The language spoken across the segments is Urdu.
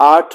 8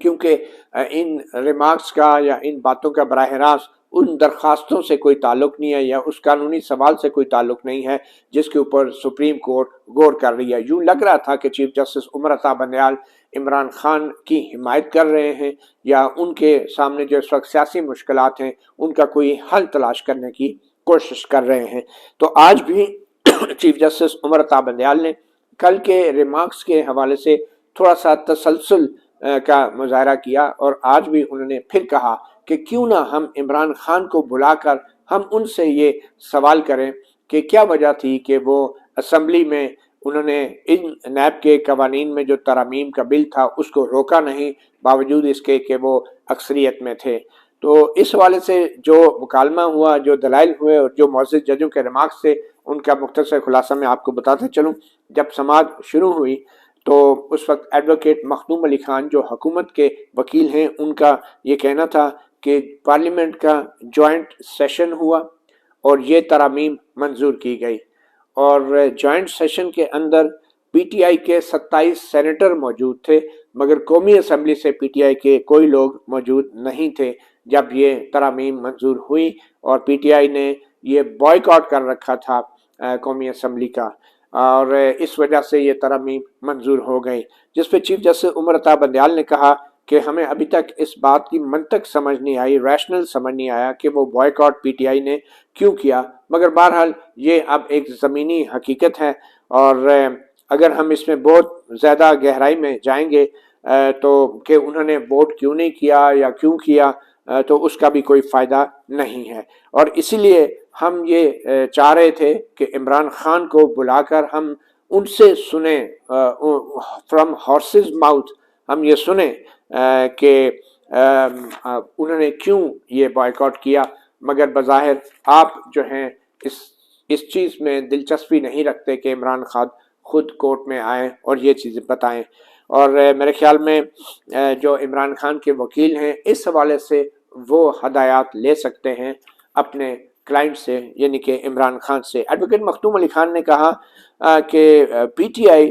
کیونکہ ان ریمارکس کا یا ان باتوں کا براہ راست ان درخواستوں سے کوئی تعلق نہیں ہے یا اس قانونی سوال سے کوئی تعلق نہیں ہے جس کے اوپر سپریم کورٹ غور کر رہی ہے۔ یوں لگ رہا تھا کہ چیف جسٹس عمر عطا بندیال عمران خان کی حمایت کر رہے ہیں یا ان کے سامنے جو اس وقت سیاسی مشکلات ہیں ان کا کوئی حل تلاش کرنے کی کوشش کر رہے ہیں۔ تو آج بھی چیف جسٹس عمر عطا بندیال نے کل کے ریمارکس کے حوالے سے تھوڑا سا تسلسل کا مظاہرہ کیا اور آج بھی انہوں نے پھر کہا کہ کیوں نہ ہم عمران خان کو بلا کر ہم ان سے یہ سوال کریں کہ کیا وجہ تھی کہ وہ اسمبلی میں انہوں نے ان نیب کے قوانین میں جو ترامیم کا بل تھا اس کو روکا نہیں، باوجود اس کے کہ وہ اکثریت میں تھے۔ تو اس حوالے سے جو مکالمہ ہوا، جو دلائل ہوئے اور جو معزز ججوں کے ریمارکس تھے ان کا مختصر خلاصہ میں آپ کو بتاتا چلوں۔ جب سماعت شروع ہوئی تو اس وقت ایڈوکیٹ مخدوم علی خان جو حکومت کے وکیل ہیں ان کا یہ کہنا تھا کہ پارلیمنٹ کا جوائنٹ سیشن ہوا اور یہ ترامیم منظور کی گئی، اور جوائنٹ سیشن کے اندر پی ٹی آئی کے 27 سینیٹر موجود تھے مگر قومی اسمبلی سے پی ٹی آئی کے کوئی لوگ موجود نہیں تھے جب یہ ترامیم منظور ہوئی، اور پی ٹی آئی نے یہ بائیکاٹ کر رکھا تھا قومی اسمبلی کا، اور اس وجہ سے یہ ترامیم منظور ہو گئی، جس پہ چیف جسٹس عمر عطا بندیال نے کہا کہ ہمیں ابھی تک اس بات کی منطق سمجھ نہیں آئی، ریشنل سمجھ نہیں آیا کہ وہ بائیکاٹ پی ٹی آئی نے کیوں کیا، مگر بہرحال یہ اب ایک زمینی حقیقت ہے، اور اگر ہم اس میں بہت زیادہ گہرائی میں جائیں گے تو کہ انہوں نے ووٹ کیوں نہیں کیا یا کیوں کیا تو اس کا بھی کوئی فائدہ نہیں ہے، اور اسی لیے ہم یہ چاہ رہے تھے کہ عمران خان کو بلا کر ہم ان سے سنیں، فرام ہارسز ماؤتھ ہم یہ سنیں کہ انہوں نے کیوں یہ بائیکاٹ کیا، مگر بظاہر آپ جو ہیں اس چیز میں دلچسپی نہیں رکھتے کہ عمران خان خود کورٹ میں آئیں اور یہ چیزیں بتائیں، اور میرے خیال میں جو عمران خان کے وکیل ہیں اس حوالے سے وہ ہدایات لے سکتے ہیں اپنے کلائنٹ سے، یعنی کہ عمران خان سے۔ ایڈوکیٹ مخدوم علی خان نے کہا کہ پی ٹی آئی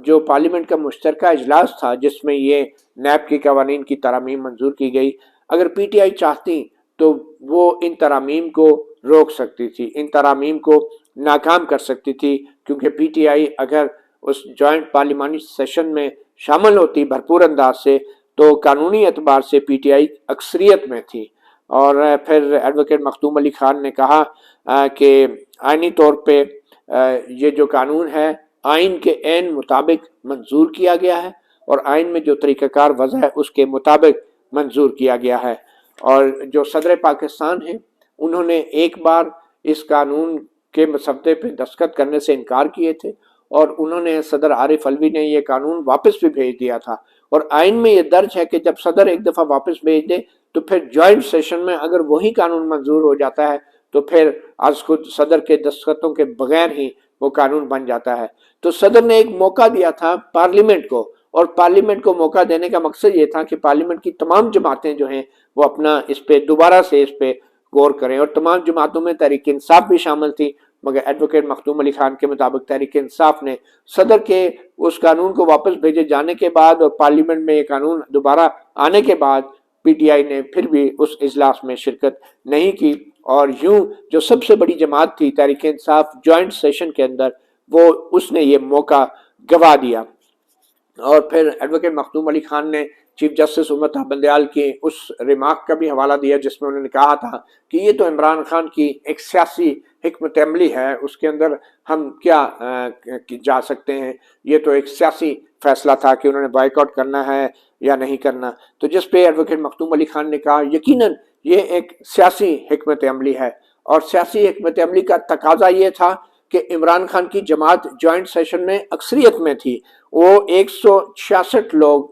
جو پارلیمنٹ کا مشترکہ اجلاس تھا جس میں یہ نیب کے قوانین کی ترامیم منظور کی گئی، اگر پی ٹی آئی چاہتی تو وہ ان ترامیم کو روک سکتی تھی، ان ترامیم کو ناکام کر سکتی تھی، کیونکہ پی ٹی آئی اگر اس جوائنٹ پارلیمانی سیشن میں شامل ہوتی بھرپور انداز سے تو قانونی اعتبار سے پی ٹی آئی اکثریت میں تھی۔ اور پھر ایڈوکیٹ مخدوم علی خان نے کہا کہ آئینی طور پہ یہ جو قانون ہے آئین کے عین مطابق منظور کیا گیا ہے اور آئین میں جو طریقہ کار وضع ہے اس کے مطابق منظور کیا گیا ہے، اور جو صدر پاکستان ہیں انہوں نے ایک بار اس قانون کے مسودے پہ دستخط کرنے سے انکار کیے تھے اور انہوں نے صدر عارف علوی نے یہ قانون واپس بھی بھیج دیا تھا، اور آئین میں یہ درج ہے کہ جب صدر ایک دفعہ واپس بھیج دے تو پھر جوائنٹ سیشن میں اگر وہی قانون منظور ہو جاتا ہے تو پھر از خود صدر کے دستخطوں کے بغیر ہی وہ قانون بن جاتا ہے۔ تو صدر نے ایک موقع دیا تھا پارلیمنٹ کو، اور پارلیمنٹ کو موقع دینے کا مقصد یہ تھا کہ پارلیمنٹ کی تمام جماعتیں جو ہیں وہ اپنا اس پہ دوبارہ سے اس پہ غور کریں، اور تمام جماعتوں میں تحریک انصاف بھی شامل تھی، مگر ایڈوکیٹ مخدوم علی خان کے مطابق تحریک انصاف نے صدر کے اس قانون کو واپس بھیجے جانے کے بعد اور پارلیمنٹ میں یہ قانون دوبارہ آنے کے بعد پی ٹی آئی نے پھر بھی اس اجلاس میں شرکت نہیں کی، اور یوں جو سب سے بڑی جماعت تھی تحریک انصاف جوائنٹ سیشن کے اندر وہ اس نے یہ موقع گوا دیا۔ اور پھر ایڈوکیٹ مخدوم علی خان نے چیف جسٹس عمر عطا بندیال کی اس ریمارک کا بھی حوالہ دیا جس میں انہوں نے کہا تھا کہ یہ تو عمران خان کی ایک سیاسی حکمت عملی ہے، اس کے اندر ہم کیا جا سکتے ہیں، یہ تو ایک سیاسی فیصلہ تھا کہ انہوں نے بائیکاٹ کرنا ہے یا نہیں کرنا۔ تو جس پہ ایڈوکیٹ مخدوم علی خان نے کہا یقیناً یہ ایک سیاسی حکمت عملی ہے، اور سیاسی حکمت عملی کا تقاضا یہ تھا کہ عمران خان کی جماعت جوائنٹ سیشن میں اکثریت میں تھی، وہ 166 لوگ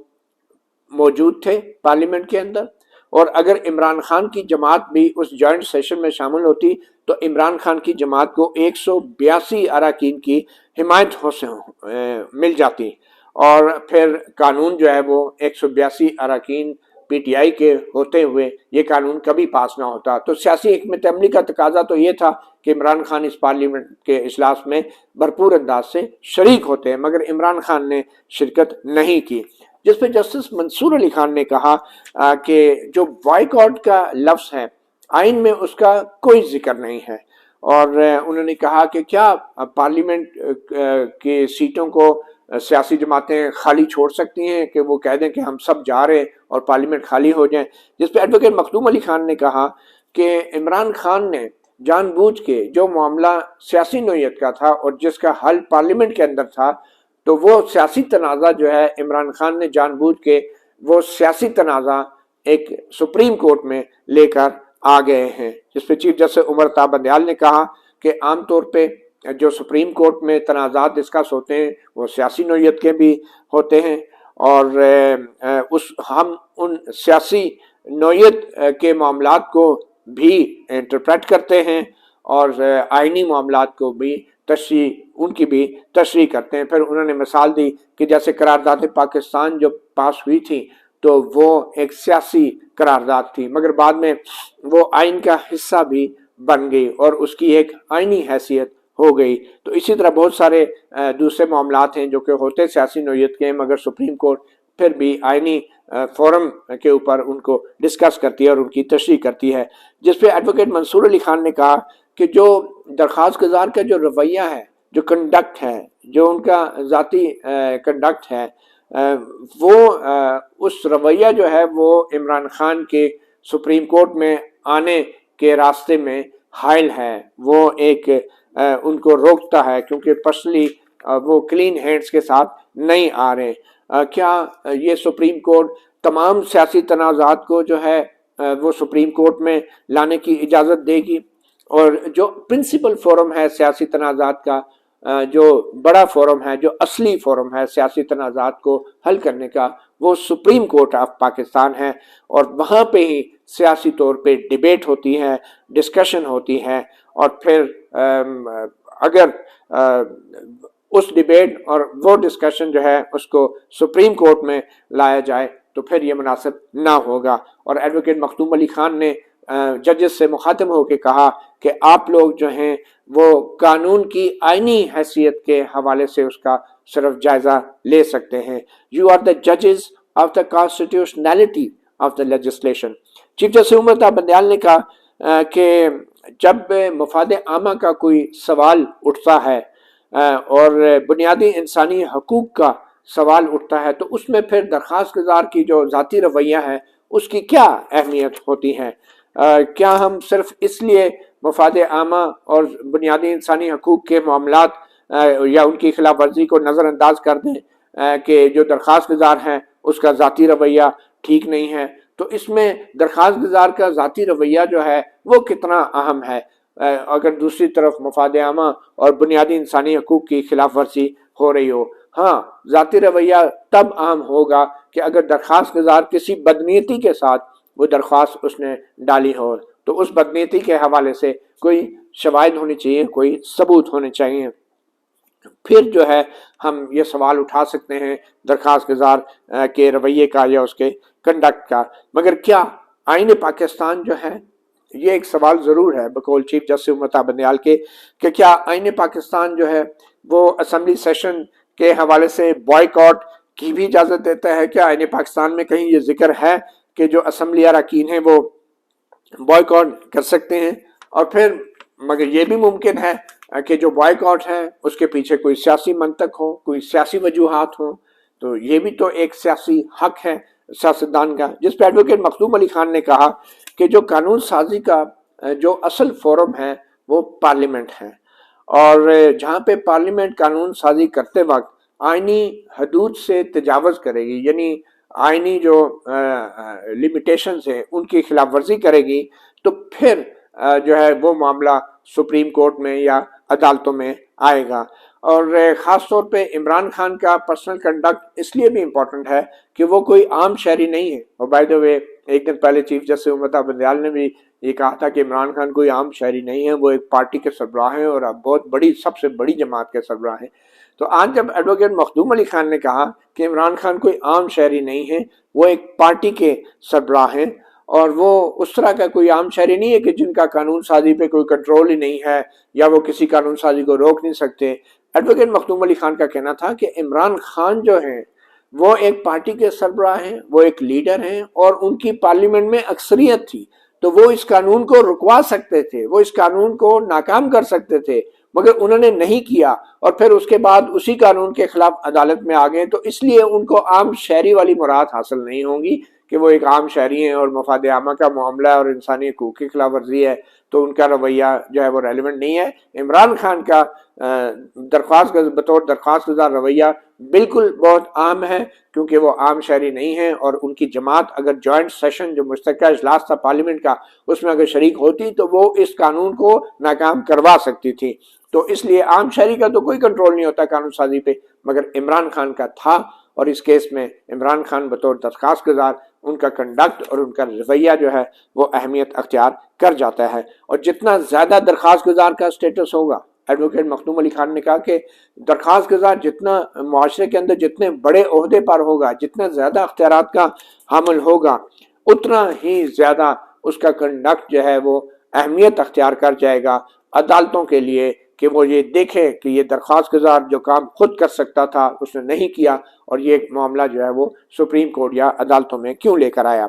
موجود تھے پارلیمنٹ کے اندر، اور اگر عمران خان کی جماعت بھی اس جوائنٹ سیشن میں شامل ہوتی تو عمران خان کی جماعت کو 182 اراکین کی حمایت مل جاتی، اور پھر قانون جو ہے وہ 182 اراکین پی ٹی آئی کے ہوتے ہوئے یہ قانون کبھی پاس نہ ہوتا۔ تو سیاسی حکمت عملی کا تقاضا تو یہ تھا کہ عمران خان اس پارلیمنٹ کے اجلاس میں بھرپور انداز سے شریک ہوتے ہیں، مگر عمران خان نے شرکت نہیں کی۔ جس پہ جسٹس منصور علی خان نے کہا کہ جو بائیکاٹ کا لفظ ہے آئین میں اس کا کوئی ذکر نہیں ہے، اور انہوں نے کہا کہ کیا پارلیمنٹ کی سیٹوں کو سیاسی جماعتیں خالی چھوڑ سکتی ہیں کہ وہ کہہ دیں کہ ہم سب جا رہے اور پارلیمنٹ خالی ہو جائیں، جس پہ ایڈوکیٹ مخدوم علی خان نے کہا کہ عمران خان نے جان بوجھ کے جو معاملہ سیاسی نوعیت کا تھا اور جس کا حل پارلیمنٹ کے اندر تھا، تو وہ سیاسی تنازع جو ہے عمران خان نے جان بوجھ کے وہ سیاسی تنازع ایک سپریم کورٹ میں لے کر آ گئے ہیں، جس پہ چیف جسٹس عمر عطا بندیال نے کہا کہ عام طور پہ جو سپریم کورٹ میں تنازعات ڈسکس ہوتے ہیں وہ سیاسی نوعیت کے بھی ہوتے ہیں، اور ہم ان سیاسی نوعیت کے معاملات کو بھی انٹرپریٹ کرتے ہیں اور آئینی معاملات کو بھی ان کی بھی تشریح کرتے ہیں۔ پھر انہوں نے مثال دی کہ جیسے قرارداد پاکستان جو پاس ہوئی تھی تو وہ ایک سیاسی قرارداد تھی، مگر بعد میں وہ آئین کا حصہ بھی بن گئی اور اس کی ایک آئینی حیثیت ہو گئی۔ تو اسی طرح بہت سارے دوسرے معاملات ہیں جو کہ ہوتے سیاسی نوعیت کے، مگر سپریم کورٹ پھر بھی آئینی فورم کے اوپر ان کو ڈسکس کرتی ہے اور ان کی تشریح کرتی ہے، جس پہ ایڈوکیٹ منصور علی خان نے کہا کہ جو درخواست گزار کا جو رویہ ہے، جو کنڈکٹ ہے، جو ان کا ذاتی کنڈکٹ ہے، وہ اس رویہ جو ہے وہ عمران خان کے سپریم کورٹ میں آنے کے راستے میں حائل ہے، وہ ایک ان کو روکتا ہے، کیونکہ پرسنلی وہ کلین ہینڈز کے ساتھ نہیں آ رہے۔ کیا یہ سپریم کورٹ تمام سیاسی تنازعات کو جو ہے وہ سپریم کورٹ میں لانے کی اجازت دے گی؟ اور جو پرنسپل فورم ہے سیاسی تنازعات کا، جو بڑا فورم ہے، جو اصلی فورم ہے سیاسی تنازعات کو حل کرنے کا، وہ سپریم کورٹ آف پاکستان ہے، اور وہاں پہ ہی سیاسی طور پہ ڈیبیٹ ہوتی ہے، ڈسکشن ہوتی ہے، اور پھر اگر اس ڈیبیٹ اور وہ ڈسکشن جو ہے اس کو سپریم کورٹ میں لایا جائے تو پھر یہ مناسب نہ ہوگا۔ اور ایڈوکیٹ مخدوم علی خان نے ججز سے مخاطب ہو کے کہا کہ آپ لوگ جو ہیں وہ قانون کی آئینی حیثیت کے حوالے سے اس کا صرف جائزہ لے سکتے ہیں۔ یو آر دا ججز of the constitutionality of the legislation. Chief justice Umar Ata Bandial نے کہا کہ جب مفاد عامہ کا کوئی سوال اٹھتا ہے اور بنیادی انسانی حقوق کا سوال اٹھتا ہے تو اس میں پھر درخواست گزار کی جو ذاتی رویہ ہے اس کی کیا اہمیت ہوتی ہے؟ کیا ہم صرف اس لیے مفاد عامہ اور بنیادی انسانی حقوق کے معاملات یا ان کی خلاف ورزی کو نظر انداز کر دیں کہ جو درخواست گزار ہیں اس کا ذاتی رویہ ٹھیک نہیں ہے؟ تو اس میں درخواست گزار کا ذاتی رویہ جو ہے وہ کتنا اہم ہے اگر دوسری طرف مفاد عامہ اور بنیادی انسانی حقوق کی خلاف ورزی ہو رہی ہو؟ ہاں، ذاتی رویہ تب اہم ہوگا کہ اگر درخواست گزار کسی بدنیتی کے ساتھ وہ درخواست اس نے ڈالی ہو، تو اس بدنیتی کے حوالے سے کوئی شواہد ہونی چاہیے، کوئی ثبوت ہونے چاہیے، پھر جو ہے ہم یہ سوال اٹھا سکتے ہیں درخواست گزار کے رویے کا یا اس کے کنڈکٹ کا۔ مگر کیا آئین پاکستان جو ہے، یہ ایک سوال ضرور ہے بقول چیف جسٹس عمر عطا بندیال کے، کہ کیا آئین پاکستان جو ہے وہ اسمبلی سیشن کے حوالے سے بائیکاٹ کی بھی اجازت دیتا ہے؟ کیا آئین پاکستان میں کہیں یہ ذکر ہے کہ جو اسمبلی اراکین ہیں وہ بائیکاٹ کر سکتے ہیں؟ اور پھر مگر یہ بھی ممکن ہے کہ جو بائیکاٹ ہے اس کے پیچھے کوئی سیاسی منطق ہو، کوئی سیاسی وجوہات ہوں، تو یہ بھی تو ایک سیاسی حق ہے سیاستدان کا، جس پہ ایڈوکیٹ مخدوم علی خان نے کہا کہ جو قانون سازی کا جو اصل فورم ہے وہ پارلیمنٹ ہے، اور جہاں پہ پارلیمنٹ قانون سازی کرتے وقت آئینی حدود سے تجاوز کرے گی، یعنی آئینی جو لیمیٹیشنز ہیں ان کی خلاف ورزی کرے گی، تو پھر جو ہے وہ معاملہ سپریم کورٹ میں یا عدالتوں میں آئے گا۔ اور خاص طور پہ عمران خان کا پرسنل کنڈکٹ اس لیے بھی امپورٹنٹ ہے کہ وہ کوئی عام شہری نہیں ہے، اور بائی دا وے ایک دن پہلے چیف جسٹس عمر عطا بندیال نے بھی یہ کہا تھا کہ عمران خان کوئی عام شہری نہیں ہے، وہ ایک پارٹی کے سربراہ ہیں اور بہت بڑی، سب سے بڑی جماعت کے سربراہ ہیں۔ تو آج جب ایڈوکیٹ مخدوم علی خان نے کہا کہ عمران خان کوئی عام شہری نہیں ہے، وہ ایک پارٹی کے سربراہ ہیں، اور وہ اس طرح کا کوئی عام شہری نہیں ہے کہ جن کا قانون سازی پہ کوئی کنٹرول ہی نہیں ہے یا وہ کسی قانون سازی کو روک نہیں سکتے، ایڈوکیٹ مخدوم علی خان کا کہنا تھا کہ عمران خان جو ہیں وہ ایک پارٹی کے سربراہ ہیں، وہ ایک لیڈر ہیں، اور ان کی پارلیمنٹ میں اکثریت تھی، تو وہ اس قانون کو رکوا سکتے تھے، وہ اس قانون کو ناکام کر سکتے تھے، مگر انہوں نے نہیں کیا، اور پھر اس کے بعد اسی قانون کے خلاف عدالت میں آ گئے۔ تو اس لیے ان کو عام شہری والی مراد حاصل نہیں ہوں گی کہ وہ ایک عام شہری ہیں اور مفاد عامہ کا معاملہ ہے اور انسانی حقوق کی خلاف ورزی ہے، تو ان کا رویہ جو ہے وہ ریلیونٹ نہیں ہے۔ عمران خان کا بطور درخواست گزار رویہ بالکل بہت عام ہے، کیونکہ وہ عام شہری نہیں ہیں، اور ان کی جماعت اگر جوائنٹ سیشن جو مشترکہ اجلاس تھا پارلیمنٹ کا، اس میں اگر شریک ہوتی تو وہ اس قانون کو ناکام کروا سکتی تھی۔ تو اس لیے عام شہری کا تو کوئی کنٹرول نہیں ہوتا قانون سازی پہ، مگر عمران خان کا تھا، اور اس کیس میں عمران خان بطور درخواست گزار ان کا کنڈکٹ اور ان کا رویہ جو ہے وہ اہمیت اختیار کر جاتا ہے۔ اور جتنا زیادہ درخواست گزار کا سٹیٹس ہوگا، ایڈوکیٹ مخدوم علی خان نے کہا کہ درخواست گزار جتنا معاشرے کے اندر جتنے بڑے عہدے پر ہوگا، جتنا زیادہ اختیارات کا حامل ہوگا، اتنا ہی زیادہ اس کا کنڈکٹ جو ہے وہ اہمیت اختیار کر جائے گا عدالتوں کے لیے، کہ وہ یہ دیکھیں کہ یہ درخواست گزار جو کام خود کر سکتا تھا اس نے نہیں کیا، اور یہ معاملہ جو ہے وہ سپریم کورٹ یا عدالتوں میں کیوں لے کر آیا۔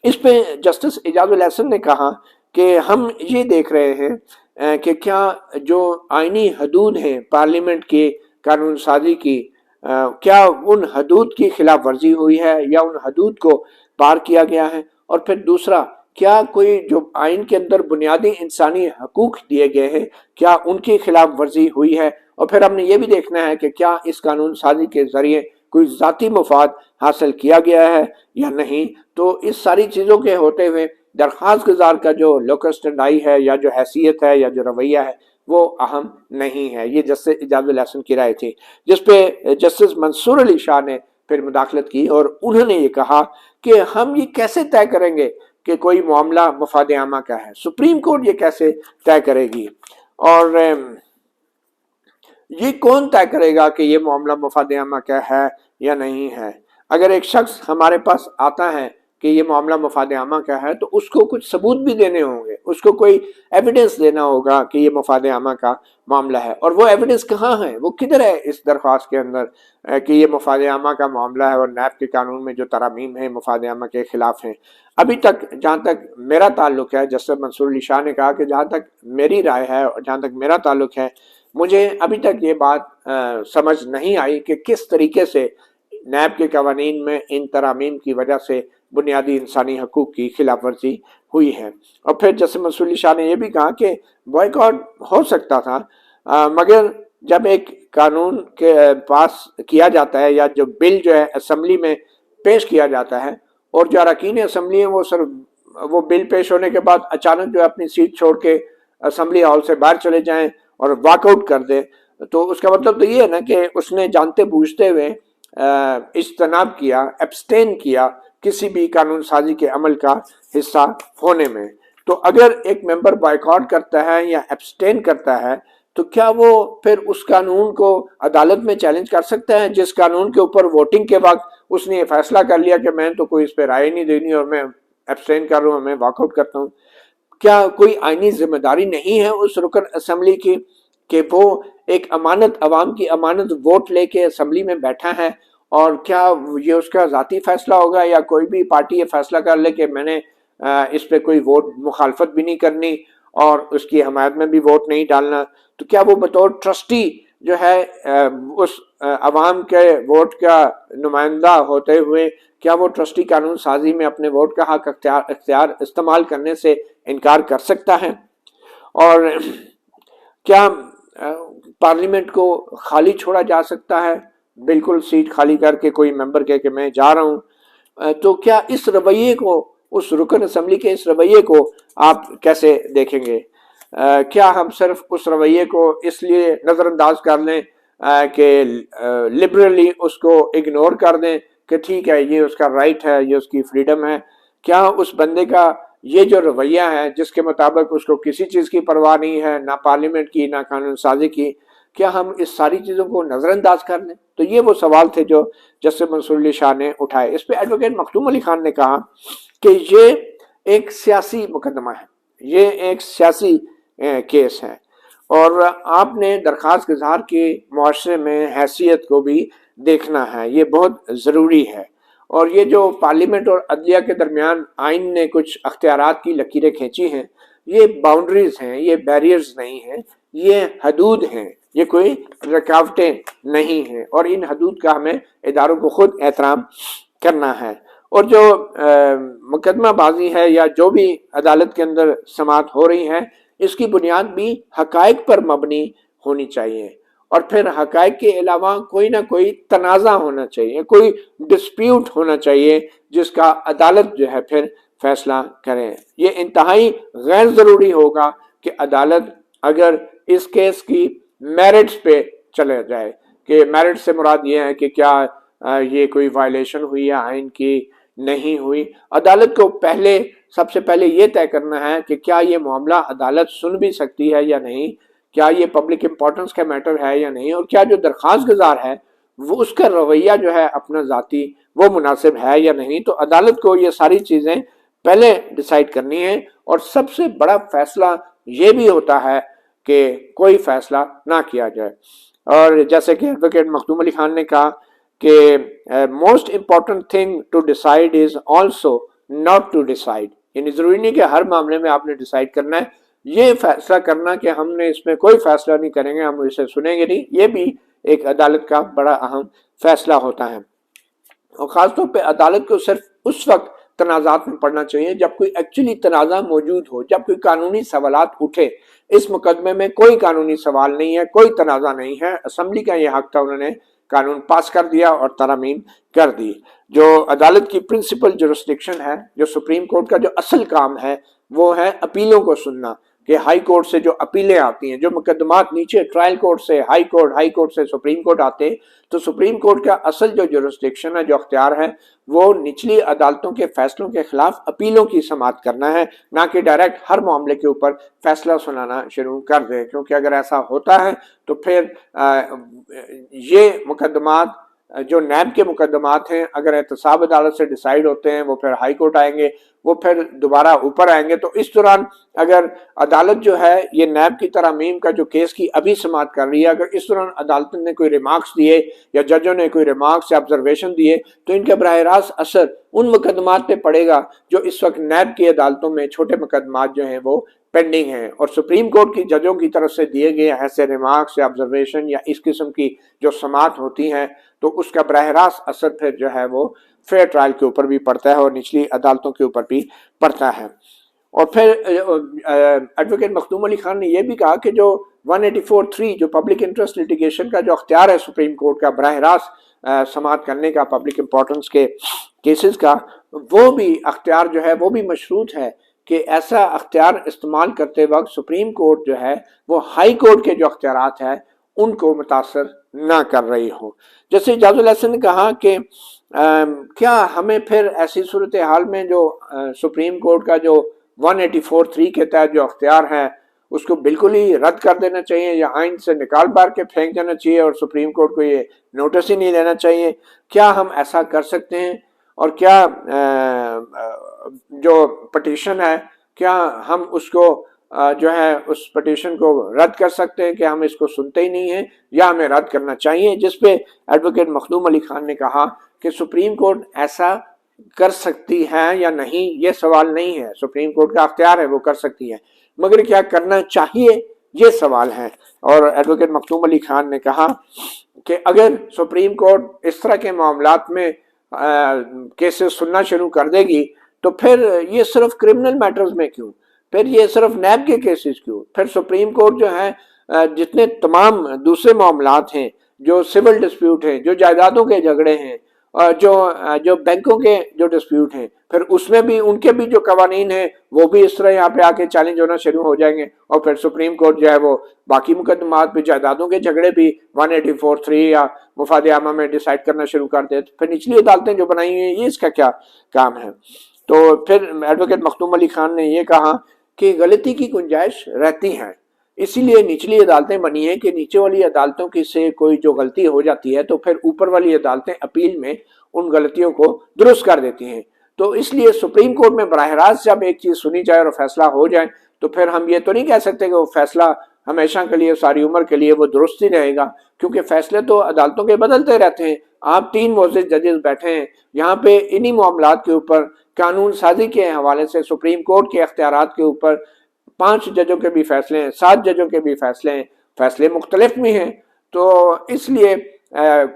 اس پہ جسٹس اعجاز الاحسن نے کہا کہ ہم یہ دیکھ رہے ہیں کہ کیا جو آئینی حدود ہیں پارلیمنٹ کی قانون سازی کی، کیا ان حدود کی خلاف ورزی ہوئی ہے یا ان حدود کو پار کیا گیا ہے، اور پھر دوسرا کیا کوئی جو آئین کے اندر بنیادی انسانی حقوق دیے گئے ہیں کیا ان کی خلاف ورزی ہوئی ہے، اور پھر ہم نے یہ بھی دیکھنا ہے کہ کیا اس قانون سازی کے ذریعے کوئی ذاتی مفاد حاصل کیا گیا ہے یا نہیں۔ تو اس ساری چیزوں کے ہوتے ہوئے درخواست گزار کا جو لوکس اسٹینڈائی ہے یا جو حیثیت ہے یا جو رویہ ہے وہ اہم نہیں ہے۔ یہ جسٹس اعجاز الاحسن کی رائے تھی، جس پہ جسٹس منصور علی شاہ نے پھر مداخلت کی، اور انہوں نے یہ کہا کہ ہم یہ کیسے طے کریں گے کہ کوئی معاملہ مفاد عامہ کا ہے، سپریم کورٹ یہ کیسے طے کرے گی، اور یہ کون طے کرے گا کہ یہ معاملہ مفاد عامہ کا ہے یا نہیں ہے۔ اگر ایک شخص ہمارے پاس آتا ہے کہ یہ معاملہ مفاد عامہ کا ہے تو اس کو کچھ ثبوت بھی دینے ہوں گے، اس کو کوئی ایویڈنس دینا ہوگا کہ یہ مفاد عامہ کا معاملہ ہے، اور وہ ایویڈنس کہاں ہے، وہ کدھر ہے اس درخواست کے اندر کہ یہ مفاد عامہ کا معاملہ ہے اور نیب کے قانون میں جو ترامیم ہیں مفاد عامہ کے خلاف ہیں۔ ابھی تک جہاں تک میرا تعلق ہے، جسٹس منصور علی شاہ نے کہا کہ جہاں تک میری رائے ہے اور جہاں تک میرا تعلق ہے، مجھے ابھی تک یہ بات سمجھ نہیں آئی کہ کس طریقے سے نیب کے قوانین میں ان ترامیم کی وجہ سے بنیادی انسانی حقوق کی خلاف ورزی ہوئی ہے۔ اور پھر جسٹس منصور علی شاہ نے یہ بھی کہا کہ بائیکاٹ ہو سکتا تھا، مگر جب ایک قانون کے پاس کیا جاتا ہے یا جو بل جو ہے اسمبلی میں پیش کیا جاتا ہے، اور جو اراکین اسمبلی ہیں وہ بل پیش ہونے کے بعد اچانک جو ہے اپنی سیٹ چھوڑ کے اسمبلی ہال سے باہر چلے جائیں اور واک آؤٹ کر دے، تو اس کا مطلب تو یہ ہے نا کہ اس نے جانتے بوجھتے ہوئے اجتناب کیا، ایبسٹین کیا کسی بھی قانون سازی کے عمل کا حصہ ہونے میں۔ تو اگر ایک ممبر بائیکاٹ کرتا ہے یا ایبسٹین کرتا ہے تو کیا وہ پھر اس قانون کو عدالت میں چیلنج کر سکتا ہے جس قانون کے اوپر ووٹنگ کے وقت اس نے یہ فیصلہ کر لیا کہ میں تو کوئی اس پہ رائے نہیں دینی اور میں ایبسٹین کر رہا ہوں، میں واک آؤٹ کرتا ہوں؟ کیا کوئی آئینی ذمہ داری نہیں ہے اس رکن اسمبلی کی کہ وہ ایک امانت، عوام کی امانت ووٹ لے کے اسمبلی میں بیٹھا ہے، اور کیا یہ اس کا ذاتی فیصلہ ہوگا یا کوئی بھی پارٹی یہ فیصلہ کر لے کہ میں نے اس پہ کوئی ووٹ مخالفت بھی نہیں کرنی اور اس کی حمایت میں بھی ووٹ نہیں ڈالنا، تو کیا وہ بطور ٹرسٹی جو ہے اس عوام کے ووٹ کا نمائندہ ہوتے ہوئے کیا وہ ٹرسٹی قانون سازی میں اپنے ووٹ کا حق اختیار استعمال کرنے سے انکار کر سکتا ہے؟ اور کیا پارلیمنٹ کو خالی چھوڑا جا سکتا ہے، بالکل سیٹ خالی کر کے کوئی ممبر کہے کہ میں جا رہا ہوں؟ تو کیا اس رویے کو، اس رکن اسمبلی کے اس رویے کو آپ کیسے دیکھیں گے؟ کیا ہم صرف اس رویے کو اس لیے نظر انداز کر لیں کہ لبرلی اس کو اگنور کر دیں کہ ٹھیک ہے یہ اس کا رائٹ ہے، یہ اس کی فریڈم ہے؟ کیا اس بندے کا یہ جو رویہ ہے جس کے مطابق اس کو کسی چیز کی پرواہ نہیں ہے، نہ پارلیمنٹ کی نہ قانون سازی کی، کیا ہم اس ساری چیزوں کو نظر انداز کر لیں؟ تو یہ وہ سوال تھے جو جسٹس منصور علی شاہ نے اٹھائے۔ اس پہ ایڈوکیٹ مخدوم علی خان نے کہا کہ یہ ایک سیاسی مقدمہ ہے، یہ ایک سیاسی کیس ہے، اور آپ نے درخواست گزار کے معاشرے میں حیثیت کو بھی دیکھنا ہے، یہ بہت ضروری ہے۔ اور یہ جو پارلیمنٹ اور عدلیہ کے درمیان آئین نے کچھ اختیارات کی لکیریں کھینچی ہیں، یہ باؤنڈریز ہیں، یہ بیریئرز نہیں ہیں، یہ حدود ہیں، یہ کوئی رکاوٹیں نہیں ہیں، اور ان حدود کا ہمیں اداروں کو خود احترام کرنا ہے۔ اور جو مقدمہ بازی ہے یا جو بھی عدالت کے اندر سماعت ہو رہی ہے، اس کی بنیاد بھی حقائق پر مبنی ہونی چاہیے، اور پھر حقائق کے علاوہ کوئی نہ کوئی تنازع ہونا چاہیے، کوئی ڈسپیوٹ ہونا چاہیے جس کا عدالت جو ہے پھر فیصلہ کرے۔ یہ انتہائی غیر ضروری ہوگا کہ عدالت اگر اس کیس کی میرٹس پہ چلے جائے، کہ میرٹ سے مراد یہ ہے کہ کیا یہ کوئی وائلیشن ہوئی ہے آئین کی، نہیں ہوئی۔ عدالت کو سب سے پہلے یہ طے کرنا ہے کہ کیا یہ معاملہ عدالت سن بھی سکتی ہے یا نہیں، کیا یہ پبلک امپورٹنس کا میٹر ہے یا نہیں، اور کیا جو درخواست گزار ہے وہ اس کا رویہ جو ہے اپنا ذاتی وہ مناسب ہے یا نہیں۔ تو عدالت کو یہ ساری چیزیں پہلے ڈیسائیڈ کرنی ہے، اور سب سے بڑا فیصلہ یہ بھی ہوتا ہے کہ کوئی فیصلہ نہ کیا جائے۔ اور جیسے کہ ایڈوکیٹ مخدوم علی خان نے کہا کہ most important thing to decide is also not to decide, یعنی ضروری نہیں کہ ہر معاملے میں آپ نے ڈیسائیڈ کرنا ہے، یہ فیصلہ کرنا کہ ہم نے اس میں کوئی فیصلہ نہیں کریں گے، ہم اسے سنیں گے نہیں، یہ بھی ایک عدالت کا بڑا اہم فیصلہ ہوتا ہے۔ اور خاص طور پہ عدالت کو صرف اس وقت تنازعات میں پڑھنا چاہیے جب کوئی ایکچولی تنازع موجود ہو، جب کوئی قانونی سوالات اٹھے۔ اس مقدمے میں کوئی قانونی سوال نہیں ہے، کوئی تنازع نہیں ہے، اسمبلی کا یہ حق تھا، انہوں نے قانون پاس کر دیا اور ترامیم کر دی۔ جو عدالت کی پرنسپل جورسڈکشن ہے، جو سپریم کورٹ کا جو اصل کام ہے، وہ ہے اپیلوں کو سننا، کہ ہائی کورٹ سے جو اپیلیں آتی ہیں، جو مقدمات نیچے ٹرائل کورٹ سے ہائی کورٹ سے سپریم کورٹ آتے، تو سپریم کورٹ کا اصل جو جورسڈکشن ہے، جو اختیار ہے، وہ نچلی عدالتوں کے فیصلوں کے خلاف اپیلوں کی سماعت کرنا ہے، نہ کہ ڈائریکٹ ہر معاملے کے اوپر فیصلہ سنانا شروع کر دے۔ کیونکہ اگر ایسا ہوتا ہے تو پھر یہ مقدمات جو نیب کے مقدمات ہیں، اگر احتساب عدالت سے ڈیسائیڈ ہوتے ہیں، وہ پھر ہائی کورٹ آئیں گے، وہ پھر دوبارہ اوپر آئیں گے۔ تو اس دوران اگر عدالت جو ہے یہ نیب کی ترامیم کا جو کیس کی ابھی سماعت کر رہی ہے، اگر اس دوران عدالت نے کوئی ریمارکس دیے یا ججوں نے کوئی ریمارکس یا آبزرویشن دیے، تو ان کا براہ راست اثر ان مقدمات پہ پڑے گا جو اس وقت نیب کی عدالتوں میں چھوٹے مقدمات جو ہیں وہ پینڈنگ ہیں، اور سپریم کورٹ کی ججوں کی طرف سے دیے گئے ایسے ریمارکس یا آبزرویشن یا اس قسم کی جو سماعت ہوتی ہیں، تو اس کا براہ راست اثر پھر جو ہے وہ فیئر ٹرائل کے اوپر بھی پڑتا ہے اور نچلی عدالتوں کے اوپر بھی پڑتا ہے۔ اور پھر ایڈوکیٹ مخدوم علی خان نے یہ بھی کہا کہ جو 184(3 جو پبلک انٹرسٹ لیٹیگیشن کا جو اختیار ہے سپریم کورٹ کا براہ راست سماعت کرنے کا پبلک امپورٹنس کے کیسز کا، وہ بھی اختیار جو ہے وہ بھی مشروط ہے کہ ایسا اختیار استعمال کرتے وقت سپریم کورٹ جو ہے وہ ہائی کورٹ کے جو اختیارات ہیں ان کو متاثر نہ کر رہی ہو۔ جیسے اعجاز الحسن نے کہا کہ کیا ہمیں پھر ایسی صورتحال میں جو سپریم کورٹ کا جو 184(3 کے تحت جو اختیار ہے اس کو بالکل ہی رد کر دینا چاہیے یا آئین سے نکال بار کے پھینک دینا چاہیے اور سپریم کورٹ کو یہ نوٹس ہی نہیں لینا چاہیے؟ کیا ہم ایسا کر سکتے ہیں؟ اور کیا جو پٹیشن ہے کیا ہم اس کو جو ہے اس پٹیشن کو رد کر سکتے ہیں کہ ہم اس کو سنتے ہی نہیں ہیں، یا ہمیں رد کرنا چاہیے؟ جس پہ ایڈوکیٹ مخدوم علی خان نے کہا کہ سپریم کورٹ ایسا کر سکتی ہے یا نہیں، یہ سوال نہیں ہے، سپریم کورٹ کا اختیار ہے، وہ کر سکتی ہے، مگر کیا کرنا چاہیے یہ سوال ہے۔ اور ایڈوکیٹ مخدوم علی خان نے کہا کہ اگر سپریم کورٹ اس طرح کے معاملات میں کیسز سننا شروع کر دے گی تو پھر یہ صرف کرمنل میٹرز میں کیوں، پھر یہ صرف نیب کے کیسز کیوں، پھر سپریم کورٹ جو ہے جتنے تمام دوسرے معاملات ہیں، جو سول ڈسپیوٹ ہیں، جو جائیدادوں کے جھگڑے ہیں، جو بینکوں کے جو ڈسپیوٹ ہیں، پھر اس میں بھی ان کے بھی جو قوانین ہیں وہ بھی اس طرح یہاں پہ آ کے چیلنج ہونا شروع ہو جائیں گے، اور پھر سپریم کورٹ جو ہے وہ باقی مقدمات بھی، جائیدادوں کے جھگڑے بھی 184(3 یا مفاد عامہ میں ڈیسائیڈ کرنا شروع کر دے، تو پھر نچلی عدالتیں جو بنائی ہیں یہ اس کا کیا کام ہے؟ تو پھر ایڈوکیٹ مخدوم علی خان نے یہ کہا کہ غلطی کی گنجائش رہتی ہے، اسی لیے نچلی عدالتیں بنی ہیں کہ نیچے والی عدالتوں کی سے کوئی جو غلطی ہو جاتی ہے تو پھر اوپر والی عدالتیں اپیل میں ان غلطیوں کو درست کر دیتی ہیں۔ تو اس لیے سپریم کورٹ میں براہ راست جب ایک چیز سنی جائے اور فیصلہ ہو جائے تو پھر ہم یہ تو نہیں کہہ سکتے کہ وہ فیصلہ ہمیشہ کے لیے، ساری عمر کے لیے وہ درست ہی رہے گا، کیونکہ فیصلے تو عدالتوں کے بدلتے رہتے ہیں۔ آپ 3 معزز ججز بیٹھے ہیں یہاں پہ، انہی معاملات کے اوپر قانون سازی کے حوالے سے سپریم کورٹ کے اختیارات کے اوپر 5 ججوں کے بھی فیصلے ہیں، 7 ججوں کے بھی فیصلے ہیں، فیصلے مختلف بھی ہیں۔ تو اس لیے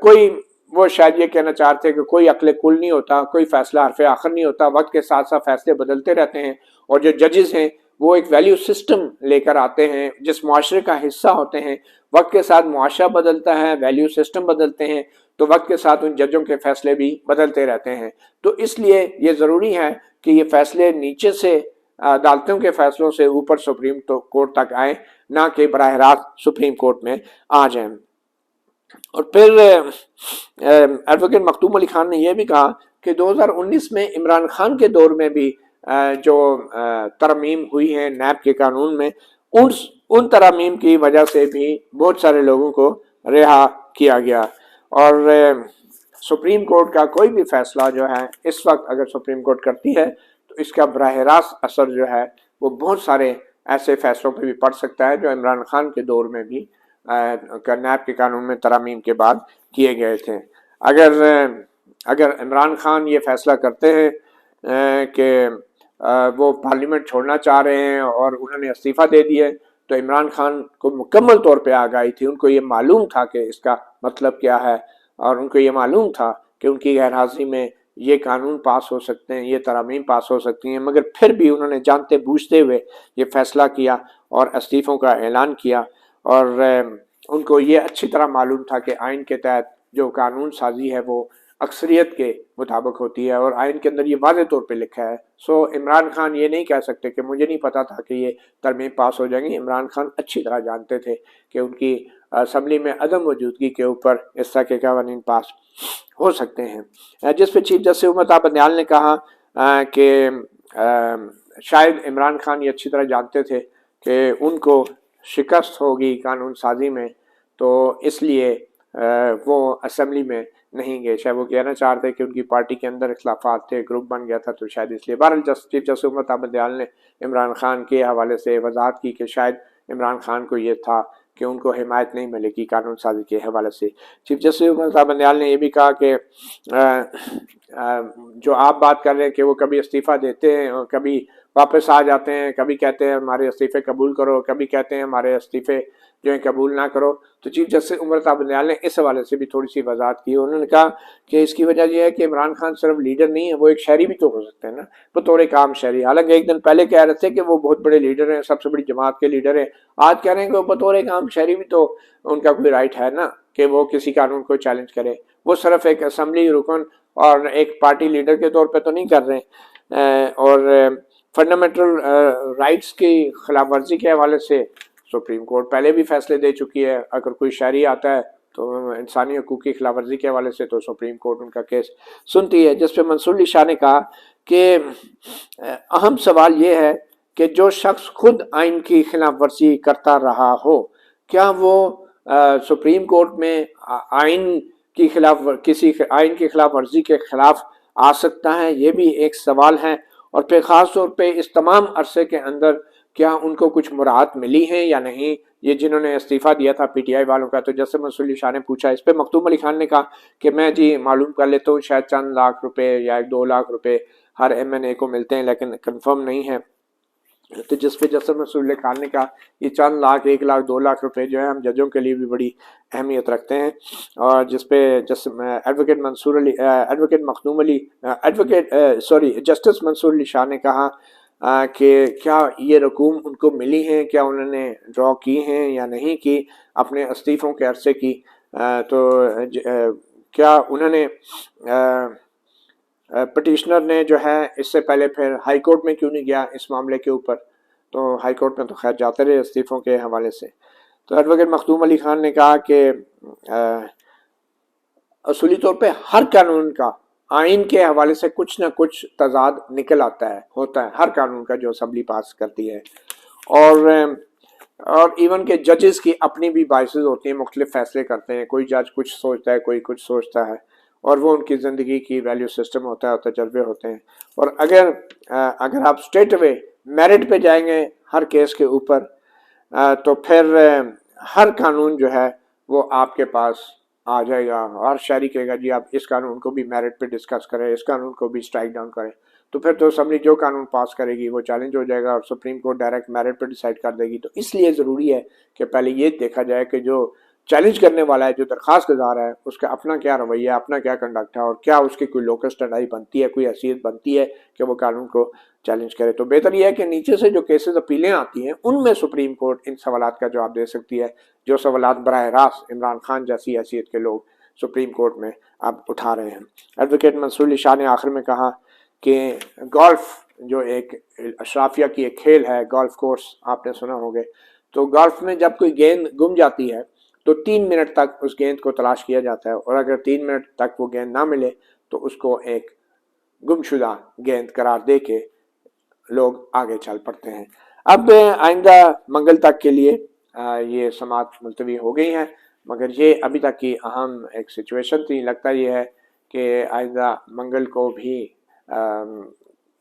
کوئی، وہ شاید یہ کہنا چاہتے ہیں کہ کوئی عقل کل نہیں ہوتا، کوئی فیصلہ حرف آخر نہیں ہوتا، وقت کے ساتھ ساتھ فیصلے بدلتے رہتے ہیں، اور جو ججز ہیں وہ ایک ویلیو سسٹم لے کر آتے ہیں، جس معاشرے کا حصہ ہوتے ہیں۔ وقت کے ساتھ معاشرہ بدلتا ہے، ویلیو سسٹم بدلتے ہیں، تو وقت کے ساتھ ان ججوں کے فیصلے بھی بدلتے رہتے ہیں۔ تو اس لیے یہ ضروری ہے کہ یہ فیصلے نیچے سے، عدالتوں کے فیصلوں سے اوپر سپریم کورٹ تک آئیں، نہ کہ براہ راست سپریم کورٹ میں آ جائیں۔ اور پھر ایڈوکیٹ مختوم علی خان نے یہ بھی کہا کہ 2019 میں عمران خان کے دور میں بھی جو ترمیم ہوئی ہے نیب کے قانون میں، ان ترامیم کی وجہ سے بھی بہت سارے لوگوں کو رہا کیا گیا۔ اور سپریم کورٹ کا کوئی بھی فیصلہ جو ہے اس وقت اگر سپریم کورٹ کرتی ہے تو اس کا براہ راست اثر جو ہے وہ بہت سارے ایسے فیصلوں پہ بھی پڑ سکتا ہے جو عمران خان کے دور میں بھی نیب کے قانون میں ترامیم کے بعد کیے گئے تھے۔ اگر عمران خان یہ فیصلہ کرتے ہیں کہ وہ پارلیمنٹ چھوڑنا چاہ رہے ہیں اور انہوں نے استعفیٰ دے دیا، تو عمران خان کو مکمل طور پہ آگاہی تھی، ان کو یہ معلوم تھا کہ اس کا مطلب کیا ہے، اور ان کو یہ معلوم تھا کہ ان کی غیر حاضری میں یہ قانون پاس ہو سکتے ہیں، یہ ترامیم پاس ہو سکتی ہیں، مگر پھر بھی انہوں نے جانتے بوجھتے ہوئے یہ فیصلہ کیا اور استعفوں کا اعلان کیا۔ اور ان کو یہ اچھی طرح معلوم تھا کہ آئین کے تحت جو قانون سازی ہے وہ اکثریت کے مطابق ہوتی ہے، اور آئین کے اندر یہ واضح طور پہ لکھا ہے۔ سو عمران خان یہ نہیں کہہ سکتے کہ مجھے نہیں پتا تھا کہ یہ ترمیم پاس ہو جائیں گی۔ عمران خان اچھی طرح جانتے تھے کہ ان کی اسمبلی میں عدم موجودگی کے اوپر اس طرح کے قوانین پاس ہو سکتے ہیں، جس پہ چیف جسٹس عمر عطا بندیال نے کہا کہ شاید عمران خان یہ اچھی طرح جانتے تھے کہ ان کو شکست ہوگی قانون سازی میں، تو اس لیے وہ اسمبلی میں نہیں گئے۔ شاید وہ کہنا چاہتے کہ ان کی پارٹی کے اندر اختلافات تھے، گروپ بن گیا تھا، تو شاید اس لیے۔ بہرحال چیف جسٹس عمر عطا بندیال نے عمران خان کے حوالے سے وضاحت کی کہ شاید عمران خان کو یہ تھا کہ ان کو حمایت نہیں ملے گی قانون سازی کے حوالے سے۔ چیف جسٹس عمر عطا بندیال نے یہ بھی کہا کہ جو آپ بات کر رہے ہیں کہ وہ کبھی استعفیٰ دیتے ہیں اور کبھی واپس آ جاتے ہیں، کبھی کہتے ہیں ہمارے استعفے قبول کرو، کبھی کہتے ہیں ہمارے استعفے جو ہیں قبول نہ کرو، تو چیف جسٹس عمر عطا بندیال نے اس حوالے سے بھی تھوڑی سی وضاحت کی۔ انہوں نے کہا کہ اس کی وجہ یہ ہے کہ عمران خان صرف لیڈر نہیں ہے، وہ ایک شہری بھی تو ہو سکتے ہیں نا، بطور عام شہری۔ حالانکہ ایک دن پہلے کہہ رہے تھے کہ وہ بہت بڑے لیڈر ہیں، سب سے بڑی جماعت کے لیڈر ہیں، آج کہہ رہے ہیں کہ وہ بطور عام شہری بھی تو ان کا کوئی رائٹ ہے نا کہ وہ کسی قانون کو چیلنج کرے۔ وہ صرف ایک اسمبلی رکن اور ایک پارٹی لیڈر کے طور پہ تو نہیں کر رہے۔ اور فنڈامنٹل رائٹس کی خلاف ورزی کے حوالے سے سپریم کورٹ پہلے بھی فیصلے دے چکی ہے۔ اگر کوئی شہری آتا ہے تو انسانی حقوق کی خلاف ورزی کے حوالے سے تو سپریم کورٹ ان کا کیس سنتی ہے، جس پہ منصور علی شاہ نے کہا کہ اہم سوال یہ ہے کہ جو شخص خود آئین کی خلاف ورزی کرتا رہا ہو، کیا وہ سپریم کورٹ میں آئین کی خلاف ورزی کے خلاف آ سکتا ہے؟ یہ بھی ایک سوال ہے۔ اور پھر خاص طور پہ اس تمام عرصے کے اندر کیا ان کو کچھ مراعات ملی ہیں یا نہیں، یہ جنہوں نے استعفیٰ دیا تھا پی ٹی آئی والوں کا؟ تو جیسے منصور علی شاہ نے پوچھا، اس پہ مختوم علی خان نے کہا کہ میں معلوم کر لیتا ہوں، شاید چند لاکھ روپے یا 2 لاکھ روپے ہر ایم این اے کو ملتے ہیں، لیکن کنفرم نہیں ہے۔ تو جس پہ جسٹس منصور علی خان نے کہا یہ چند لاکھ، 1 لاکھ 2 لاکھ روپے جو ہے ہم ججوں کے لیے بھی بڑی اہمیت رکھتے ہیں۔ اور جس پہ ایڈوکیٹ جسٹس منصور علی شاہ نے کہا کہ کیا یہ رقوم ان کو ملی ہیں، کیا انہوں نے ڈرا کی ہیں یا نہیں کی اپنے استعفوں کے عرصے کی، تو کیا انہوں نے پٹیشنر نے جو ہے اس سے پہلے پھر ہائی کورٹ میں کیوں نہیں گیا اس معاملے کے اوپر؟ تو ہائی کورٹ میں تو خیر جاتے رہے استعفوں کے حوالے سے۔ تو ایڈوکیٹ مختوم علی خان نے کہا کہ اصولی طور پہ ہر قانون کا آئین کے حوالے سے کچھ نہ کچھ تضاد نکل ہوتا ہے ہر قانون کا جو اسمبلی پاس کرتی ہے، اور ایون کہ ججز کی اپنی بھی بائسز ہوتی ہیں، مختلف فیصلے کرتے ہیں، کوئی جج کچھ سوچتا ہے، کوئی کچھ سوچتا ہے، اور وہ ان کی زندگی کی ویلیو سسٹم ہوتا ہے اور تجربے ہوتے ہیں۔ اور اگر آپ اسٹریٹ اوے میرٹ پہ جائیں گے ہر کیس کے اوپر، تو پھر ہر قانون جو ہے وہ آپ کے پاس آ جائے گا، ہر شہری کہے گا جی آپ اس قانون کو بھی میرٹ پہ ڈسکس کریں، اس قانون کو بھی اسٹرائک ڈاؤن کریں، تو پھر تو اسمبلی جو قانون پاس کرے گی وہ چیلنج ہو جائے گا اور سپریم کورٹ ڈائریکٹ میرٹ پہ ڈیسائیڈ کر دے گی۔ تو اس لیے ضروری ہے کہ پہلے یہ دیکھا جائے کہ جو چیلنج کرنے والا ہے، جو درخواست گزار ہے، اس کا اپنا کیا رویہ ہے، اپنا کیا کنڈکٹ ہے، اور کیا اس کی کوئی لوکل اسٹڈائی بنتی ہے، کوئی حیثیت بنتی ہے کہ وہ قانون کو چیلنج کرے۔ تو بہتر یہ ہے کہ نیچے سے جو کیسز اپیلیں آتی ہیں ان میں سپریم کورٹ ان سوالات کا جواب دے سکتی ہے، جو سوالات براہ راست عمران خان جیسی حیثیت کے لوگ سپریم کورٹ میں اب اٹھا رہے ہیں۔ ایڈوکیٹ منصور علی شاہ نے آخر میں کہا کہ گولف جو ایک اشرافیہ کی ایک کھیل ہے، گولف کورس آپ نے سنا ہوگے، تو گولف میں جب کوئی گیند گم جاتی ہے تو 3 منٹ تک اس گیند کو تلاش کیا جاتا ہے، اور اگر 3 منٹ تک وہ گیند نہ ملے تو اس کو ایک گمشدہ گیند قرار دے کے لوگ آگے چل پڑتے ہیں۔ اب آئندہ منگل تک کے لیے یہ سماعت ملتوی ہو گئی ہیں، مگر یہ ابھی تک کی اہم ایک سچویشن تھی۔ لگتا یہ ہے کہ آئندہ منگل کو بھی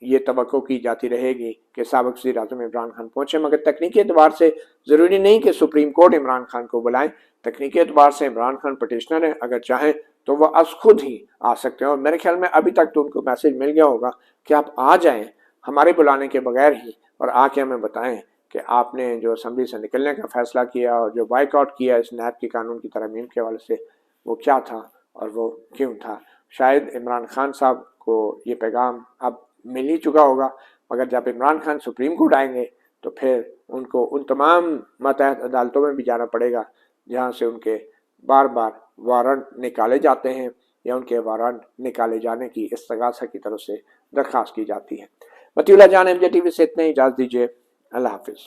یہ توقع کی جاتی رہے گی کہ سابق وزیر اعظم عمران خان پہنچے، مگر تکنیکی اعتبار سے ضروری نہیں کہ سپریم کورٹ عمران خان کو بلائیں۔ تکنیکی اعتبار سے عمران خان پٹیشنر ہیں، اگر چاہیں تو وہ از خود ہی آ سکتے ہیں، اور میرے خیال میں ابھی تک تو ان کو میسج مل گیا ہوگا کہ آپ آ جائیں ہمارے بلانے کے بغیر ہی، اور آ کے ہمیں بتائیں کہ آپ نے جو اسمبلی سے نکلنے کا فیصلہ کیا اور جو بائیک آؤٹ کیا اس نیب کی قانون کی ترمیم کے حوالے سے، وہ کیا تھا اور وہ کیوں تھا۔ شاید عمران خان صاحب کو یہ پیغام اب مل ہی چکا ہوگا، مگر جب عمران خان سپریم کورٹ آئیں گے تو پھر ان کو ان تمام ماتحت عدالتوں میں بھی جانا پڑے گا جہاں سے ان کے بار بار وارنٹ نکالے جاتے ہیں یا ان کے وارنٹ نکالے جانے کی استغاثہ کی طرف سے درخواست کی جاتی ہے۔ مطیع اللہ جان، MJ ٹی وی سے اتنے، اجازت دیجیے، اللہ حافظ۔